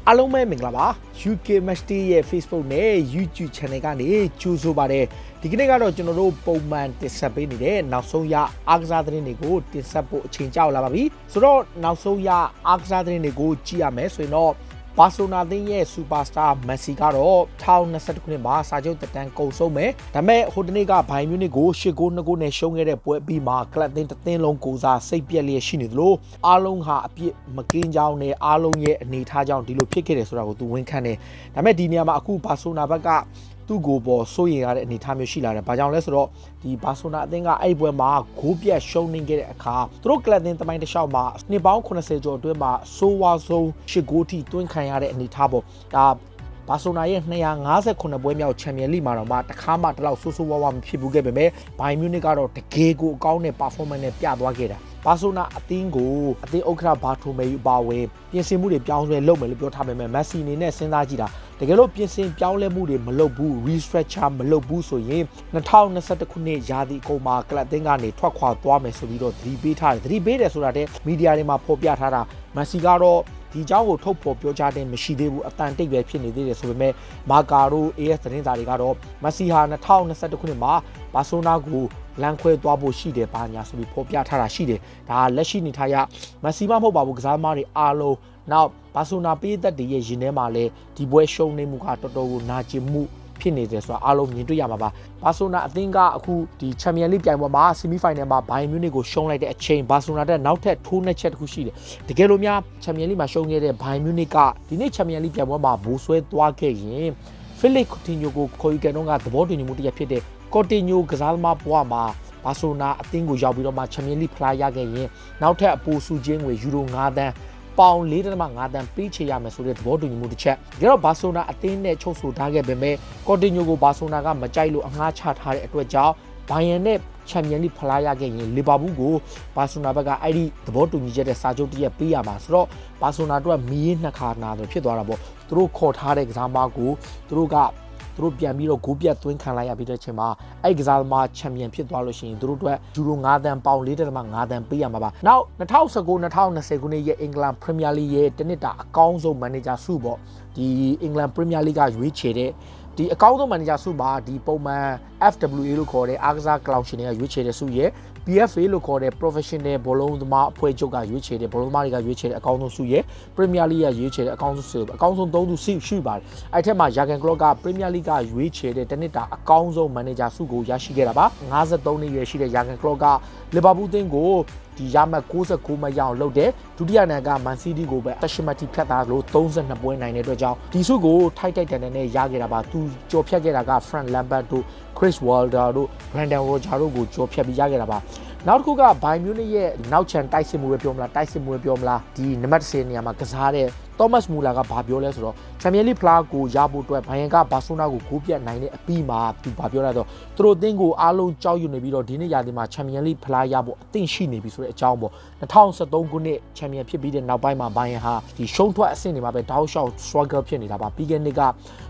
အားလုံးပဲမင်္ဂလာပါ UK Match ရဲ့ Facebook နဲ့ YouTube Channel ကနေကြိုဆိုပါရစေဒီကနေ့ကတော့ကျွန်တော်တို့ပုံမှန်တင်ဆက်ပေးနေတဲ့နောက်ဆုံးရအားကစားသတင်းတွေကိုတင်ဆက်ဖို့အချိန်ကြောက်လာပါပြီဆိုတော့နောက်ဆုံးရအားကစားသတင်းတွေကိုကြည့်ရမယ်ဆိုရင်တော့ဘာစီလိုနာအသင်းရဲ့ Superstar Messi ကတော့2021ခုနှစ်မှာစာချုပ်သက်တမ်းကုန်ဆုံးမယ်ဒါပေမဲ့ဟိုတနေ့ကဘိုင်မြူနစ်ကို8ဂိုး2ဂိုးနဲ့ရှုံးခဲ့တဲ့ပွဲအပြီးမှာကလပ်အသင်းတစ်သင်းလုံးကိုစားစိတ်ပြက်လျက်ရှိနေသလိုအားလုံးဟာအပြစ်မကင်းကြောင်းနဲ့အားလုံးရဲ့အနေထားကြောင့်ဒီလိုဖြစ်ခဲ့တယ်ဆိုတာကိုသူဝန်ခံတယ်ဒါပေမဲ့ဒီနေရာမှာအခုဘာစီလိုနာဘက်ကသူ့ကိုပေါ်စိုးရိမ်ရတဲ့အနေအထားမျိုးရှိလာတယ်။ဘာကြောင့်လဲဆိုတော့ဒီဘာစီလိုနာအသင်းကအဲ့ဒီပွဲမှာဂိုးပြတ်ရှုံးနေခဲ့တဲ့အခါသူတို့ကလပ်အသင်းတမိုင်းတစ်လျှောက်မှာနှစ်ပေါင်း80ကျော်အတွင်းမှာဆိုးဝါးဆုံး8ဂိုးထိတွင်းခံရတဲ့အနေအထားပေါ့။ဒါဘာစီလိုနာရဲ့258ပွဲမြောက်ချန်ပီယံလိမှာတော့မှတခါမှတလောက်ဆိုးဆိုးဝါးဝါးမဖြစ်ဘူးခဲ့ပေမဲ့ဘိုင်မြူနစ်ကတော့တကယ်ကိုအကောင်းတဲ့ performance နဲ့ပြသွားခဲ့တာ။ဘာစီလိုနာအသင်းကိုအသင်းဥက္ကဋ္ဌဘာထိုမေယူပါဝဲပြင်ဆင်မှုတွေပြောင်းလဲလုပ်မယ်လို့ပြောထားပေမဲ့မက်ဆီအနေနဲ့စဉ်းစားကြည့်တာတကယ်လို့ပြင်ဆင်ပြောင်းလဲမှုတွေမလုပ်ဘူး restructure မလုပ်ဘူးဆိုရင်2021ခုနှစ်ရာသီအကုန်မှာကလပ်အသင်းကနေထွက်ခွာသွားမယ်ဆိုပြီးတော့သတိပေးထားတယ်သတိပေးတယ်ဆိုတာတဲ့မီဒီယာတွေမှာဖော်ပြထားတာမက်ဆီကတော့ဒီအကြောင်းကိုထုတ်ဖော်ပြောကြားတဲ့မရှိသေးဘူးအတန်တိတ်ပဲဖြစ်နေသေးတယ်ဆိုပေမဲ့မာကာရို AS သတင်းစာတွေကတော့မက်ဆီဟာ2021ခုနှစ်မှာဘာစီလိုနာကိုလမ်းခွဲသွားဖို့ရှိတယ်ဘာညာဆိုပြီးဖော်ပြထားတာရှိတယ်ဒါလက်ရှိနေထားရမက်ဆီမမဟုတ်ပါဘူးကစားသမားတွေအားလုံးနောက်ဘာစီလိုနာပေးသက်တွေရဲ့ရင်ထဲမှာလည်းဒီပွဲရှုံးနေမှုကတော်တော်ကိုနာကျင်မှုဖြစ်နေတယ်ဆိုတာအားလုံးမြင်တွေ့ရမှာပါဘာစီလိုနာအသင်းကအခုဒီချန်ပီယံလိပြိုင်ပွဲမှာဆီမီဖိုင်နယ်မှာဘိုင်မြူနစ်ကိုရှုံးလိုက်တဲ့အချိန်ဘာစီလိုနာတဲ့နောက်ထပ်ထိုးနှက်ချက်တစ်ခုရှိတယ်တကယ်လို့များချန်ပီယံလိမှာရှုံးခဲ့တဲ့ဘိုင်မြူနစ်ကဒီနေ့ချန်ပီယံလိပြိုင်ပွဲမှာဘိုးဆွဲသွားခဲ့ရင်ဖိလစ်ကူတီညိုကိုခေါ်ယူကန်တော့ကသဘောတူညီမှုတစ်ရပ်ဖြစ်တဲ့ကော်တီညိုကစားသမားဘွားမှာဘာစီလိုနာအသင်းကိုရောက်ပြီးတော့မှချန်ပီယံလိဖလားရခဲ့ရင်နောက်ထပ်အပိုစုချင်းငွေယူရို9 သန်းပေါင်4.5 သန်းပေးချေရမယ်ဆိုတဲ့သဘောတူညီမှုတစ်ချက်ဒါတော့ဘာစီလိုနာအသင်းနဲ့ချုပ်ဆိုထားခဲ့ပေမဲ့ကော်တီညိုကိုဘာစီလိုနာကမကြိုက်လို့အငှားချထားတဲ့အတွက်ကြောင့်ဘိုင်ယန်နဲ့ချန်ပီယံလိဖလားရခဲ့ရင်လီဗာပူးကိုဘာစီလိုနာဘက်ကအဲ့ဒီသဘောတူညီချက်တဲ့စာချုပ်တစ်ရပ်ပေးရမှာဆိုတော့ဘာစီလိုနာအတွက်မီးရနှစ်ခါနာတယ်ဖြစ်သွားတာပေါ့သူတို့ခေါ်ထားတဲ့ကစားသမားကိုသူတို့ပြန်ပြီးတော့ဂိုးပြတ်သွင်းခံလိုက်ရပြီးတဲ့အချိန်မှာအဲ့ကစားသမားချန်ပီယံဖြစ်သွားလို့ရှိရင်သူတို့အတွက်ယူရို9 သန်းပေါင်4.5 သန်းပေးရမှာပါနောက်2019-2020ခုနှစ်ရဲ့အင်္ဂလန်ပရီးမီးယားလိရဲ့တနစ်တာအကောင်းဆုံးမန်နေဂျာဆုပေါ့ဒီအင်္ဂလန်ပရီးမီးယားလိကရွေးချယ်တဲ့ဒီအကောင်းဆုံးမန်နေဂျာဆုမှာဒီပုံမှန် FWA လို့ခေါ်တဲ့အားကစားကလောင်ရှင်တွေကရွေးချယ်တဲ့ဆုရဲ့ PFA လို့ခေါ်တဲ့ Professional ဘောလုံးသမားအဖွဲ့ချုပ်ကရွေးချယ်တဲ့ဘောလုံးသမားတွေကရွေးချယ်တဲ့အကောင်းဆုံးဆုရဲ့ Premier League ကရွေးချယ်တဲ့အကောင်းဆုံးဆုအကောင်းဆုံး3ဆုရှိပါတယ်အဲ့ထက်မှာ Jurgen Klopp က Premier League ကရွေးချယ်တဲ့တနစ်တာအကောင်းဆုံးမန်နေဂျာဆုကိုရရှိခဲ့တာပါ53နှစ်ရွယ်ရှိတဲ့ Jurgen Klopp ကလီဗာပူးအသင်းကိုဒီရမှတ်69မှတ်ရအောင်လုပ်တယ်ဒုတိယနေကမန်စီးတီးကိုပဲ18မှတ်ထိဖြတ်သားလို့32ပွဲနိုင်တဲ့အတွက်ကြောင့်ဒီဆုကိုထိုက်တန်နဲ့ရခဲ့တာပါသူကြော်ဖြတ်ခဲ့တာက Frank Lampard တို့ Chris Wilder တို့ Brendan Rodgers တို့ကိုကြော်ဖြတ်ပြီးရခဲ့တာပါနောက်တစ်ခုကဘိုင်မြူနစ်ရဲ့နောက်ချန်တိုက်စစ်မှုပဲပြောမလားတိုက်စစ်မှုပဲပြောမလားဒီနံပါတ်10နေရာမှာကစားတဲ့သောမတ်မူလာကဘာပြောလဲဆိုတော့ချန်ပီယံလိဖလားကိုရဖို့အတွက်ဘိုင်ယန်ကဘာစီလိုနာကိုဂိုးပြတ်နိုင်တဲ့အပြီးမှာသူဘာပြောလဲဆိုတော့သူတို့အသင်းကိုအားလုံးကြောက်ရွံ့နေပြီးတော့ဒီနေ့ရာသီမှာချန်ပီယံလိဖလားရဖို့အသင့်ရှိနေပြီဆိုတဲ့အကြောင်းပေါ့2013ခုနှစ်ချန်ပီယံဖြစ်ပြီးတဲ့နောက်ပိုင်းမှာဘိုင်ယန်ဟာဒီရှုံးထွက်အဆင့်တွေမှာပဲတောက်လျှောက် struggle ဖြစ်နေတာပါပြီးခဲ့နှစ်က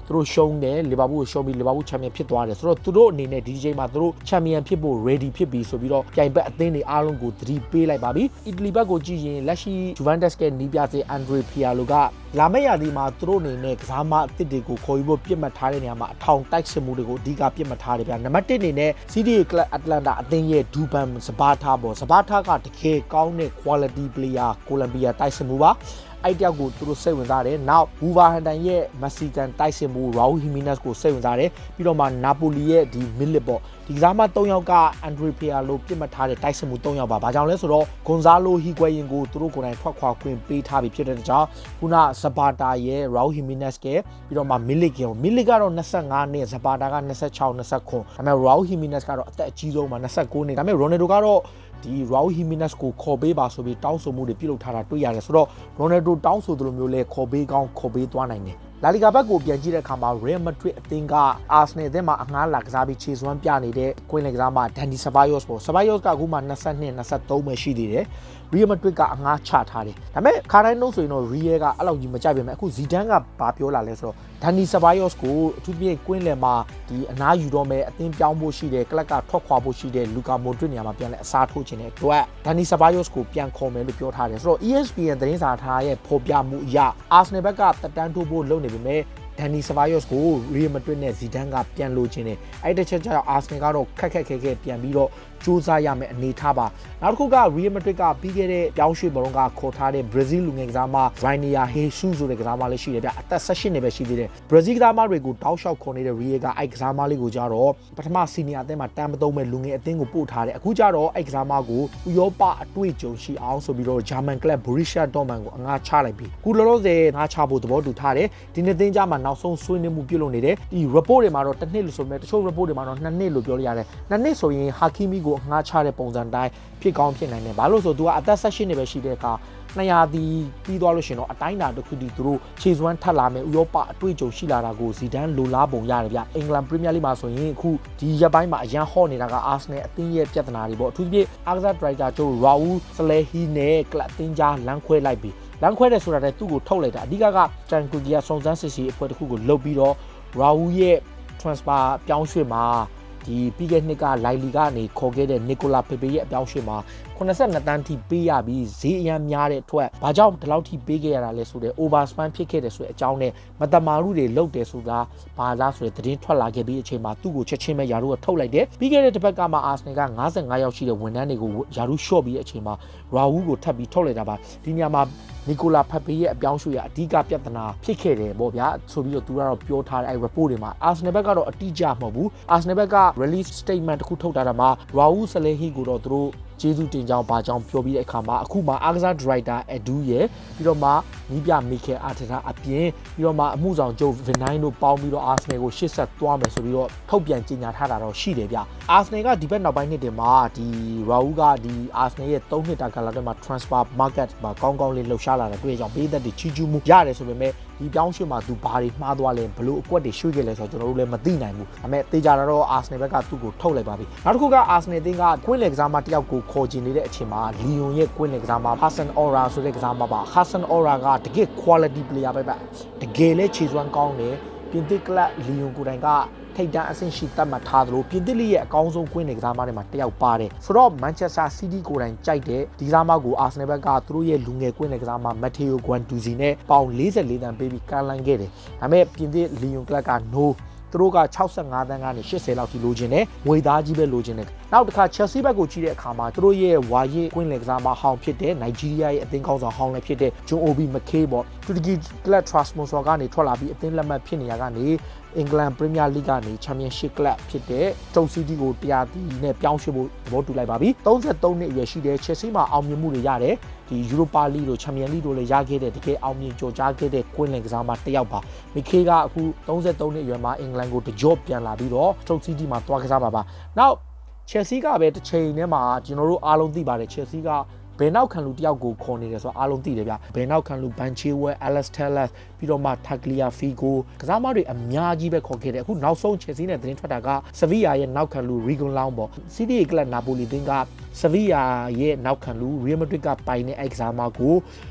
သူတို့ရှုံးတယ်လီဗာပူးကိုရှုံးပြီးလီဗာပူးချန်ပီယံဖြစ်သွားတယ်ဆိုတော့သူတို့အနေနဲ့ဒီချိန်မှာသူတို့ချန်ပီယံဖြစ်ဖို့ ready ဖြစ်ပြီဆိုပြီးတော့ပြိုင်ဘက်အသင်းတွေအားလုံးကိုသတိပေးလိုက်ပါပြီအီတလီဘက်ကိုကြည့်ရင်လက်ရှိ Juventus ကနီးပြစေအန်ဒရီဖီယာလိုကလာမယ့်ရာသီမှာသူတို့အနေနဲ့ကစားမအသစ်တွေကိုခေါ်ယူဖို့ပြစ်မှတ်ထားတဲ့နေရာမှာအထောင်တိုက်စစ်မှုတွေကိုအဓိကပြစ်မှတ်ထားတယ်ဗျာနံပါတ်1အနေနဲ့ CDA Club Atlanta အသင်းရဲ့ဒူဘန်စပါးထားပေါ့စပါးထားကတကယ်ကောင်းတဲ့ quality player ကိုလံဘီယာတိုက်စစ်မှုပါအဲ့တယောက်ကိုသူတို့စိတ်ဝင်စားတယ်နောက်ဘူဗာဟန်တန်ရဲ့မက်ဆီကန်တိုက်စစ်မှုရာဦးဟီမီနက်စ်ကိုစိတ်ဝင်စားတယ်ပြီးတော့မှနာပိုလီရဲ့ဒီမစ်လစ်ပေါ့ဒီကစားမ3ယောက်ကအန်ဒရီဖီယာလိုပြစ်မှတ်ထားတဲ့တိုက်စစ်မှု3ယောက်ပါဘာကြောင့်လဲဆိုတော့ဂွန်ဇာလိုဟီကွယ်ရင်ကိုသူတို့ကိုယ်တိုင်ထွက်ခွာခွင့်ပေးထားပြီးဖြစ်တဲ့ကြောင့်ခုနဇပါတာရဲ့ရာဦးဟီမီနက်စ်ကပြီးတော့မှမစ်လစ်ကတော့25နှစ်ဇပါတာက26 29ဒါပေမဲ့ရာဦးဟီမီနက်စ်ကတော့အသက်အကြီးဆုံးမှာ29နှစ်ဒါပေမဲ့ရိုနယ်ဒိုကတော့ဒီရာဦးဟီမီနက်စ်ကိုခေါ်ပေးပါဆိုပြီးတောင်းဆိုမှုတွေပြုလုပ်ထားတာတွေ့ရတယ်ဆိုတော့ရိုနယ်ဒိုတောင်းဆိုသလိုမျိုးလဲခေါ်ပေးကောင်းခေါ်ပေးသွားနိုင်တယ်လာလီဂါဘက်ကိုပြန်ကြည့်တဲ့အခါမှာ Real Madrid အသင်းကအာဆနယ်အသင်းမှာအငှားလာကစားပြီးခြေစွမ်းပြနေတဲ့ကွင်းလင်ကစားမှာဒန်ဒီဆဘိုင်ယော့စ်ပေါ့ဆဘိုင်ယော့စ်ကအခုမှ22 23ပဲရှိသေးတယ် Real Madrid ကအငှားချထားတယ်ဒါပေမဲ့ခါတိုင်းနှုတ်ဆိုရင်တော့ Real ကအဲ့လောက်ကြီးမကြိုက်ပေမဲ့အခုဇီဒန်ကဘာပြောလာလဲဆိုတော့ ဒန်နီဆဘိုင်ယော့စ်ကိုအထူးသဖြင့်ကွင်းလယ်မှာဒီအနားယူတော့မဲ့အသင်းပြောင်းဖို့ရှိတယ်ကလပ်ကထွက်ခွာဖို့ရှိတယ်လူကာမိုဒရစ်နေရာမှာပြန်လဲအစားထိုးခြင်းတဲ့အတွက်ဒန်နီဆဘိုင်ယော့စ်ကိုပြန်ခေါ်မယ်လို့ပြောထားတယ်ဆိုတော့ ESPN သတင်းစာထားရဲ့ဖော်ပြမှုအရအာဆနယ်ဘက်ကတက်တန်းထိုးဖို့လုပ်နေပေမဲ့ဒန်နီဆဘိုင်ယော့စ်ကိုရီယယ်မဒရစ်နဲ့ဇီဒန်ကပြန်လိုချင်တယ်အဲ့တစ်ချက်ကြောင့်အာဆနယ်ကတော့ခက်ခဲပြန်ပြီးတော့စူးစမ်းရမယ်အနေထားပါနောက်တစ်ခုကရီယယ်မဒရစ်ကပြီးခဲ့တဲ့ပြောင်းရွှေ့မတော်ကခေါ်ထားတဲ့ဘရာဇီးလူငယ်ကစားမရိုင်နီယာဟေဆူဆိုတဲ့ကစားမလေးရှိတယ်ဗျအသက်18နှစ်ပဲရှိသေးတယ်ဘရာဇီးကစားမတွေကိုတောက်လျှောက်ခေါ်နေတဲ့ရီယယ်ကအဲ့ကစားမလေးကိုကြတော့ပထမစီနီယာအသင်းမှာတန်းမသုံးမဲ့လူငယ်အသင်းကိုပို့ထားတယ်အခုကြတော့အဲ့ကစားမကိုဥရောပအတွေ့အကြုံရှိအောင်ဆိုပြီးတော့ဂျာမန်ကလပ်ဘော်ရီရှာဒေါ်မန်ကိုအငှားချလိုက်ပြီအခုလောလောဆယ်ငှားချဖို့သဘောတူထားတယ်ဒီနေ့သင်းကြမှာနောက်ဆုံးဆွေးနွေးမှုပြုလုပ်နေတယ်ဒီ report တွေမှာတော့တစ်နှစ်လို့ဆိုပေမဲ့တချို့ report တွေမှာတော့2နှစ်လို့ပြောလို့ရတယ်2နှစ်ဆိုရင်ဟာကီမီကိုငှားချတဲ့ပုံစံတိုင်းဖြစ်ကောင်းဖြစ်နိုင်တယ်ဘာလို့ဆိုသူကအသက်18နှစ်ပဲရှိတဲ့အခါ200တီပြီးသွားလို့ရှင်တော့အတိုင်းအတာတစ်ခုတည်းသူတို့ခြေစွမ်းထပ်လာမယ်ဥရောပအတွေ့အကြုံရှိလာတာကိုဇီဒန်လိုလားပုံရတယ်ဗျအင်္ဂလန်ပရီးမီးယားလိမှာဆိုရင်အခုဒီရက်ပိုင်းမှာအရန်ဟော့နေတာကအာဆနယ်အသင်းရဲ့ပြဿနာတွေပေါ့အထူးသဖြင့်အာကစားဒရိုက်တာကျိုးရာဦးဆလဲဟီနဲ့ကလပ်အသင်းကြားလမ်းခွဲလိုက်ပြီလမ်းခွဲတယ်ဆိုတာတည်းသူ့ကိုထုတ်လိုက်တာအဓိကတန်ကူကီယာစုံစမ်းစစ်ဆေးအဖွဲ့တစ်ခုကိုလုပ်ပြီးတော့ရာဦးရဲ့ transfer ပြောင်းရွှေ့မှာဒီပြီးခဲ့နှစ်ကလိုက်လီကနေခေါ်ခဲ့တဲ့နီကိုလာပေပေရဲ့အပြောင်းရွှေ့မှာ82တန်းထိပေးရပြီးဈေးအရန်များတဲ့အတွက်ဘာကြောင့်ဒီလောက်ထိပေးခဲ့ရတာလဲဆိုတဲ့ overspend ဖြစ်ခဲ့တယ်ဆိုတဲ့အကြောင်းနဲ့မတမာမှုတွေလုပ်တယ်ဆိုတာဘာလားဆိုတဲ့သတင်းထွက်လာခဲ့ပြီးအချိန်မှာသူ့ကိုချက်ချင်းပဲယာရုကထုတ်လိုက်တယ်ပြီးခဲ့တဲ့တစ်ပတ်ကမှအာဆနယ်က55ရောက်ရှိတဲ့ဝန်ထမ်းတွေကိုယာရုရှော့ပြီးအချိန်မှာရာဝူးကိုထပ်ပြီးထုတ်လိုက်တာပါဒီညမှာနီကိုလာဖက်ပေရဲ့အပြောင်းရွှေ့ရအဓိကပြဿနာဖြစ်ခဲ့တယ်ပေါ့ဗျာဆိုပြီးတော့သူကတော့ပြောထားတဲ့အဲ report တွေမှာအာဆနယ်ဘက်ကတော့အတိအကျမဟုတ်ဘူးအာဆနယ်ဘက်က release statement တစ်ခုထုတ်ထားတာမှာရာဝူးဆလဲဟီကိုတော့သူတို့ကျေးဇူးတင်ကြောင်းဘာကြောင့်ပြောပြီးတဲ့အခါမှာအခုမှအားကစားဒရိုက်တာအဒူးရဲ့ပြီးတော့မှနီးပြမီခဲအာတတာအပြင်ပြီးတော့မှအမှုဆောင်ကျုပ်ဗင်နိုင်းတို့ပေါင်းပြီးတော့အာဆနယ်ကိုရှစ်ဆက်သွားမယ်ဆိုပြီးတော့ထုတ်ပြန်ကြေညာထားတာတော့ရှိတယ်ဗျအာဆနယ်ကဒီဘက်နောက်ပိုင်းနှစ်တွေမှာဒီရာဦးကဒီအာဆနယ်ရဲ့3နှစ်တာကာလအတွင်းမှာ transfer market မှာကောင်းကောင်းလေးလှုပ်ရှားလာတဲ့တွေ့ကြောင့်ပေးသက်တွေချီကျူးမှုရတယ်ဆိုပေမဲ့ဒီပြောင်းရွှေ့မှာသူဘာတွေမှားသွားလဲဘလို့အကွက်တွေရွှေ့ခဲ့လဲဆိုတော့ကျွန်တော်တို့လည်းမသိနိုင်ဘူးဒါပေမဲ့တေချာတော့အာဆနယ်ဘက်ကသူ့ကိုထုတ်လိုက်ပါပြီနောက်တစ်ခုကအာဆနယ်တင်းကကွင်းလေကစားမတစ်ယောက်ကိုခေါ်ချင်နေတဲ့အချိန်မှာလီယွန်ရဲ့ကွင်းလေကစားမဟာဆန်အော်ရာဆိုတဲ့ကစားမပါဟာဆန်အော်ရာကတကယ် quality player ပဲတကယ်လဲခြေစွမ်းကောင်းတယ်ပြင်သစ်ကလပ်လီယွန်ကိုတိုင်ကထိပ်တန်းအဆင့်ရှိတတ်မှတ်ထားသလိုပြင်သစ်လိရဲ့အကောင်းဆုံးကွင်းလေကစားမတွေမှာတယောက်ပါတယ်ဆိုတော့မန်ချက်စတာစီးတီးကိုတိုင်ကြိုက်တဲ့ဒီကစားမကိုအာဆနယ်ဘက်ကသူတို့ရဲ့လူငယ်ကွင်းလေကစားမမက်ထေယိုဂွမ်ဒူစီနဲ့ပေါင်44တန်းပေးပြီးကန်လန်ခဲ့တယ်ဒါပေမဲ့ပြင်သစ်လီယွန်ကလပ်က noသူတို့က65တန်းကနေ80လောက်ထိလိုချင်တယ်ငွေသားကြီးပဲလိုချင်တယ်နောက်တစ်ခါ Chelsea ဘက်ကိုကြည့်တဲ့အခါမှာသူတို့ရဲ့ဝါရစ်ကွင်းလယ်ကစားမဟောင်းဖြစ်တဲ့ Nigeria ရဲ့အသင်းကောင်းဆောင်ဟောင်းလည်းဖြစ်တဲ့ John Obi McKay ပေါ့တူတကီကလပ် Trustmoso ကနေထွက်လာပြီးအသင်းလက်မှတ်ဖြစ်နေရကနေအင်္ဂလန်ပရီးမီးယားလိကနေချန်ပီယံရှစ်ကလပ်ဖြစ်တဲ့တုံစီတီကို100တီနဲ့ပြောင်းရွှေ့ဖို့သဘောတူလိုက်ပါပြီ33နှစ်အရွယ်ရှိတဲ့ Chelsea မှာအောင်မြင်မှုတွေရတယ်ဒီ Europa League တို့ Champions League တို့လည်းရခဲ့တဲ့တကယ်အောင်မြင်ကြော်ကြားခဲ့တဲ့ကွင်းလင်ကစားမတစ်ယောက်ပါမီခေကအခု33နှစ်အရွယ်မှာအင်္ဂလန်ကိုတကြော့ပြန်လာပြီးတော့တုံစီတီမှာသွားကစားပါနောက် Chelsea ကပဲတစ်ချိန်ထဲမှာကျွန်တော်တို့အားလုံးသိပါတယ် Chelsea ကဘယ်နောက်ခံလူတယောက်ကိုခေါ်နေတယ်ဆိုတော့အားလုံးသိတယ်ဗျဘယ်နောက်ခံလူဘန်ချေဝဲ Alex Telles ပြီးတော့မှ Taglia Figo ကစားမတွေအများကြီးပဲခေါ်ခဲ့တယ်အခုနောက်ဆုံး Chelsea နဲ့သတင်းထွက်တာက Sevilla ရဲ့နောက်ခံလူ Regan Long ပေါ့ City ကလပ် Napoli တင်းက Sevilla ရဲ့နောက်ခံလူ Real Madrid ကပိုင်တဲ့အဲ့ကစားမကို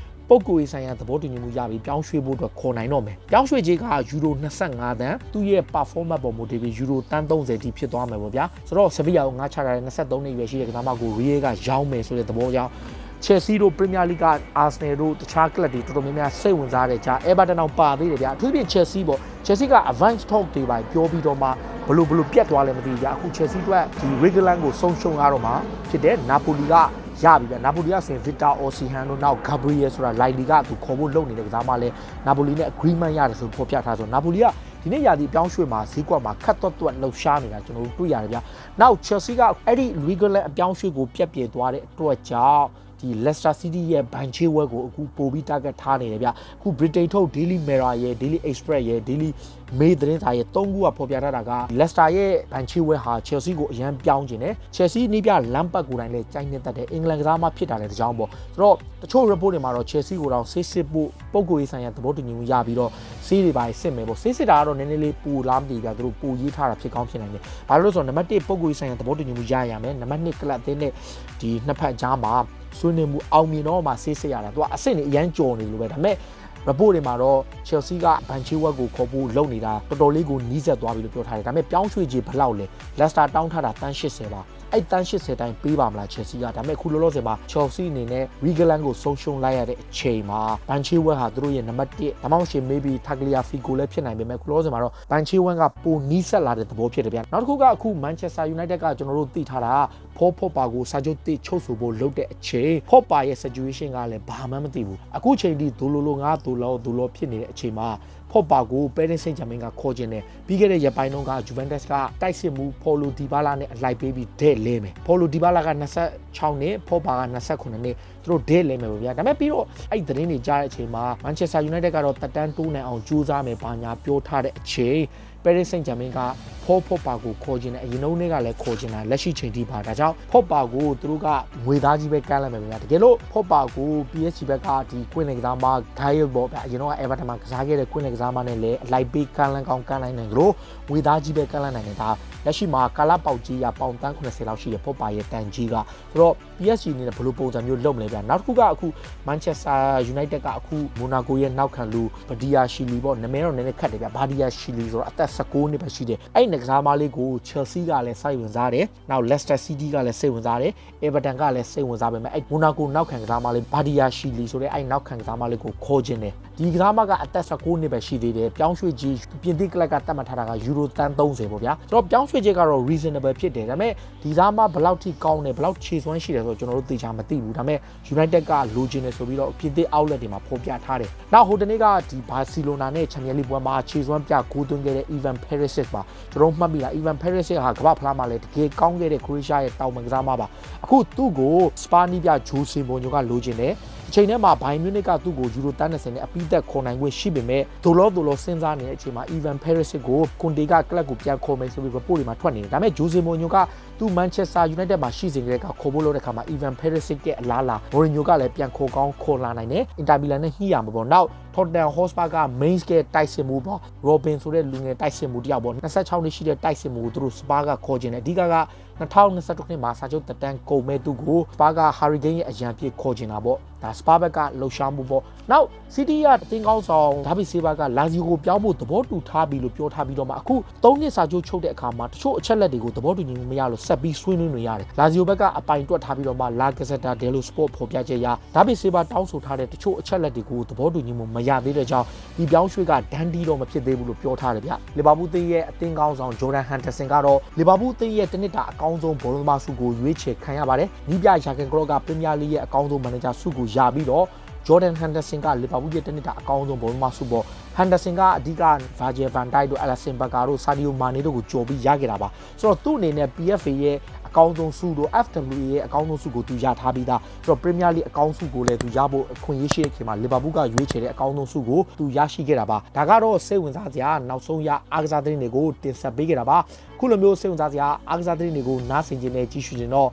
ပုဂ္ဂိုလ်ရေးဆိုင်ရာသဘောတူညီမှုရပြီးပြောင်းရွှေ့ဖို့အတွက်ခေါ်နိုင်တော့မယ်။ပြောင်းရွှေ့ခြင်းကယူရို25တန်းသူ့ရဲ့ performance ပေါ်မူတည်ပြီးယူရိုတန်း30ထိဖြစ်သွားမယ်ပေါ့ဗျာ။ဆိုတော့ Sevilla ကိုငါချထားတဲ့23နှစ်ရွယ်ရှိတဲ့ကစားမကို Real ကရောင်းမယ်ဆိုတဲ့သဘောကြောင့် Chelsea တို့ Premier League က Arsenal တို့တခြားကလပ်တွေတော်တော်များများစိတ်ဝင်စားတဲ့ကြား Everton အောင်ပါသေးတယ်ဗျာ။အထူးသဖြင့် Chelsea ပေါ့ Chelsea က advance talk တွေပါပြောပြီးတော့မှဘလို့ပြတ်သွားလဲမသိဘူးဗျာ။အခု Chelsea အတွက်ဒီ Regan ကိုဆုံးရှုံးရတော့မှဖြစ်တဲ့ Napoli ကရပြီဗျာနာပိုလီကဆိုရင် Victor Osimhen တို့နောက် Gabriel ဆိုတာ လိုက်လီကသူခေါ်ဖို့လုပ်နေတဲ့ကစားမလဲနာပိုလီနဲ့ agreement ရတယ်ဆိုဖော်ပြထားဆိုနာပိုလီကဒီနေ့ရာသီပြောင်းရွှေ့မှာဈေးကွက်မှာခတ်သွက်လှုပ်ရှားနေတာကျွန်တော်တို့တွေ့ရတယ်ဗျာနောက် Chelsea ကအဲ့ဒီ Regan အပြောင်းရွှေ့ကိုပြက်ပြဲသွားတဲ့အတွက်ကြောင့်ဒီ Leicester City ရဲ့ဘန်ချေဝဲကိုအခုပို့ပြီး target ထားနေတယ်ဗျအခု Britain ထုတ် Daily Mirror ရဲ့ Daily Express ရဲ့ Daily Mail သတင်းစာရဲ့3ခုကဖော်ပြထားတာက Leicester ရဲ့ဘန်ချေဝဲဟာ Chelsea ကိုအရန်ပြောင်းခြင်းတယ် Chelsea နီးပြလမ်းပတ်ကိုယ်တိုင်လည်းကြိုက်နေတတ်တယ်အင်္ဂလန်ကစားမှဖြစ်တာလည်းတကြောင်ပေါ့ဆိုတော့တချို့ report တွေမှာတော့ Chelsea ကိုတော့စစ်ဖို့ပုံကိုရေးဆိုင်ရာသဘောတူညီမှုရပြီးတော့စီးတွေပါစစ်မယ်ပေါ့စစ်တာကတော့နည်းနည်းလေးပူလားမသိဘူးဗျသူတို့ပူရေးထားတာဖြစ်ကောင်းဖြစ်နိုင်တယ်ဘာလို့လဲဆိုတော့နံပါတ်1ပုံကိုရေးဆိုင်ရာသဘောတူညီမှုရရမယ်နံပါတ်2ကလပ်အသင်းနဲ့ဒီနှစ်ဖက်ကြားမှာဆွေးနွေးမှုအောင်မြင်တော့မှဆေးစစ်ရတာသူကအဆင့်နေအရန်ကြော်နေလို့ပဲဒါပေမဲ့ report တွေမှာတော့ Chelsea က ဘန်ချီဝက်ကိုခေါ်ဖို့လုပ်နေတာတော်တော်လေးကိုနီးစပ်သွားပြီလို့ပြောထားတယ်ဒါပေမဲ့ပြောင်းရွှေ့ကြီးဘယ်လောက်လဲ Leicester တောင်းထားတာတန်း80ပါအဲ့တန်း80တိုင်းပေးပါမလား Chelsea ကဒါပေမဲ့ခုလောလောဆယ်မှာ Chelsea အနေနဲ့ Regalan ကိုဆုံးရှုံးလိုက်ရတဲ့အချိန်မှာ Banchewell ဟာသူတို့ရဲ့နံပါတ်1ဒါမှမဟုတ် maybe Tagliafico လည်းဖြစ်နိုင်ပေမဲ့ခုလောလောဆယ်မှာတော့ Banchewell ကပိုနီးစပ်လာတဲ့သဘောဖြစ်တယ်ဗျနောက်တစ်ခုကအခု Manchester United ကကျွန်တော်တို့သိထားတာဖော့ပါကိုစာချုပ်တစ်ချုပ်ဆိုဖို့လုပ်တဲ့အချိန်ဖော့ပါရဲ့ situation ကလည်းဘာမှမသိဘူးအခုချိန်ထိဒိုလိုလိုငါဒိုလောဖြစ်နေတဲ့အချိန်မှာဖော့ပါကို Paris Saint-Germain ကခေါ်ခြင်းနဲ့ပြီးခဲ့တဲ့ရက်ပိုင်းတုန်းက Juventus ကတိုက်စစ်မှု Paulo Dybala နဲ့အလိုက်ပေးပြီးဒဲ့လဲမယ် Paulo Dybala က26နှစ်ဖော့ပါက29နှစ်သူတို့ဒဲ့လဲမယ်ပေါ့ဗျာဒါပေမဲ့ပြီးတော့အဲ့သတင်းတွေကြားတဲ့အချိန်မှာ Manchester United ကတော့တက်တန်းတိုးနိုင်အောင်ကြိုးစားမယ်ဘာညာပြောထားတဲ့အချိန် Paris Saint-Germain ကဖော့ပါကိုခေါ်ခြင်းနဲ့အရင်တုန်းကလည်းခေါ်ခြင်းတာလက်ရှိချိန်ထိပါဒါကြောင့်ဖော့ပါကိုသူတို့ကငွေသားကြီးပဲကမ်းလိုက်မယ်ဗျာတကယ်လို့ဖော့ပါကို PSG ဘက်ကဒီကွင်းလင်ကစားမ Gael ပေါ့ဗျာအရင်တော့ Everton မှာကစားခဲ့တဲ့ကွင်းလင်ကစားမနဲ့လည်းအလိုက်ပေးကမ်းလန်းကောင်းကမ်းလိုက်နိုင်လို့ငွေသားကြီးပဲကမ်းလိုက်နိုင်တယ်ဒါလက်ရှိမှာကာလာပေါက်ကြီးရပေါင်တန်း80လောက်ရှိတယ်ဖော့ပါရဲ့တန်ကြီးကဆိုတော့ PSG အနေနဲ့ဘယ်လိုပုံစံမျိုးလုပ်မလဲဗျာနောက်တစ်ခုကအခု Manchester United ကအခု Monaco ရဲ့နောက်ခံလူဘဒီယာရှီလီပေါ့နာမည်တော့နည်းနည်းခက်တယ်ဗျာဘာဒီယာရှီလီဆိုတော့အသက်19နှစ်ပဲရှိတယ်အဲ့ကစားမလေးကို Chelsea ကလည်းစိတ်ဝင်စားတယ်။နောက် Leicester City ကလည်းစိတ်ဝင်စားတယ်။ Everton ကလည်းစိတ်ဝင်စားပေမဲ့အဲ့ Monaco နောက်ခံကစားမလေး Badia Shili ဆိုတဲ့အဲ့နောက်ခံကစားမလေးကိုခေါ်ခြင်းတယ်။ဒီကစားမကအသက်19နှစ်ပဲရှိသေးတယ်။ပြောင်းရွှေ့ကြီးပြင်သစ်ကလပ်ကတတ်မှတ်ထားတာကယူရိုတန်း30ပေါ့ဗျာ။ဆိုတော့ပြောင်းရွှေ့ကြီးကတော့ reasonable ဖြစ်တယ်။ဒါပေမဲ့ဒီကစားမဘယ်လောက်ထိကောင်းတယ်ဘယ်လောက်ခြေစွမ်းရှိတယ်ဆိုတော့ကျွန်တော်တို့သိချာမသိဘူး။ဒါပေမဲ့ United ကလိုချင်တယ်ဆိုပြီးတော့ပြင်သစ် outlet တွေမှာဖော်ပြထားတယ်။နောက်ဟိုတနေ့ကဒီ Barcelona နဲ့ Champions League ပွဲမှာခြေစွမ်းပြဂိုးသွင်းခဲ့တဲ့ Ivan Perisic ပါကျွန်တော်မှတ်မိလား Ivan Perisic ဟာကမ္ဘာဖလားမှာလည်းတကယ်ကောင်းခဲ့တဲ့ Croatia ရဲ့တောင်ပံကစားမပါအခုသူ့ကို Spanish ပြ Jose Mourinho ကလိုချင်တယ်အချိန်ထဲမှာ Bayern Munich ကသူ့ကိုယူရိုတန်း30နဲ့အပိသက်ခေါ်နိုင်ခွင့်ရှိပေမဲ့ဒိုလောစဉ်းစားနေတဲ့အချိန်မှာ Ivan Perisic ကို Conte ကကလပ်ကိုပြန်ခေါ်မယ်ဆိုပြီး report တွေမှာထွက်နေတယ်ဒါပေမဲ့ Jose Mourinho ကသူ Manchester United မှာရှိစဉ်ကတည်းကခေါ်ဖို့လုပ်တဲ့အခါမှာ Ivan Perisic ရဲ့အလားလာ Mourinho ကလည်းပြန်ခေါ်ကောင်းခေါ်လာနိုင်တယ် Inter Milan နဲ့ညှိရမှာပေါ့နောက် Tottenham Hotspur က main ကတိုက်စစ်မှုပေါ့ Robin ဆိုတဲ့လူငယ်တိုက်စစ်မှုတယောက်ပေါ့26နှစ်ရှိတဲ့တိုက်စစ်မှုကိုသူတို့ Spurs ကခေါ်ခြင်းတယ်အဓိက2022ခုနှစ်မှာစာချုပ်တက်တန်းကုန်မဲ့သူကို Spurs က Harry Kane ရဲ့အရန်ပြည့်ခေါ်ခြင်းတာပေါ့ဒါ Spurs ဘက်ကလှုပ်ရှားမှုပေါ့နောက် City ကတင်းကောင်းဆောင်ဒါဗစ်ဆေးဘာက Lazio ကိုပြောင်းဖို့သဘောတူထားပြီလို့ပြောထားပြီးတော့မှအခု3နှစ်စာချုပ်ချုပ်တဲ့အခါမှာတချို့အချက်လက်တွေကိုသဘောတူညီမှုမရလို့ဆက်ပြီးဆွေးနွေးနေရတယ် Lazio ဘက်ကအပိုင်တွက်ထားပြီးတော့မှ La Gazzetta dello Sport ဖော်ပြချက်အရဒါဗစ်ဆေးဘာတောင်းဆိုထားတဲ့တချို့အချက်လက်တွေကိုသဘောတူညီမှုမရသေးတဲ့ကြောင့်ဒီပြောင်းရွှေ့ကဒန်ဒီတော့မဖြစ်သေးဘူးလို့ပြောထားတယ်ဗျလီဗာပူးသင်းရဲ့အသင်းကောင်းဆောင်ဂျော်ဒန်ဟန်တာဆင်ကတော့လီဗာပူးသင်းရဲ့တနစ်တာအကောင်းဆုံးဘောလုံးသမားဆုကိုရွေးချယ်ခံရပါတယ်နီးပြယာကန်ကလော့ကပရီးမီးယားလိရဲ့အကောင်းဆုံးမန်နေဂျာဆုကိုရပြီးတော့Jordan Henderson ကလီဗာပူးရဲ့တနစ်တာအကောင်းဆုံးဘောလုံးသမားဆုပေါ့ Henderson ကအဓိက Virgil van Dijk တို့ Alisson Becker တို့ Sadio Mane တို့ကိုကြော်ပြီးရခဲ့တာပါဆိုတော့သူ့အနေနဲ့ PFA ရဲ့အကောင်းဆုံးဆုတို့ FWA ရဲ့အကောင်းဆုံးဆုကိုသူရထားပြီးသားဆိုတော့ Premier League အကောင်းဆုကိုလည်းသူရဖို့အခွင့်အရေးရှိတဲ့ခင်မှာလီဗာပူးကရွေးချယ်တဲ့အကောင်းဆုံးဆုကိုသူရရှိခဲ့တာပါဒါကတော့စိတ်ဝင်စားစရာနောက်ဆုံးရအားကစားသတင်းတွေကိုတင်ဆက်ပေးခဲ့တာပါခုလိုမျိုးစိတ်ဝင်စားစရာအားကစားသတင်းတွေကိုနားဆင်ခြင်းနဲ့ကြည့်ရှုခြင်းတော့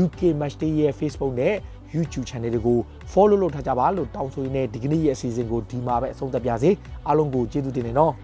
UK Matchday ရဲ့ Facebook နဲ့ YouTube channel တွေကို follow လုပ်ထားကြပါလို့တောင်းဆိုရင်းနဲ့ဒီကနေ့ရဲ့အစီအစဉ်ကိုဒီမှာပဲအဆုံးသတ်ပါစေအားလုံးကိုကျေးဇူးတင်နေနော်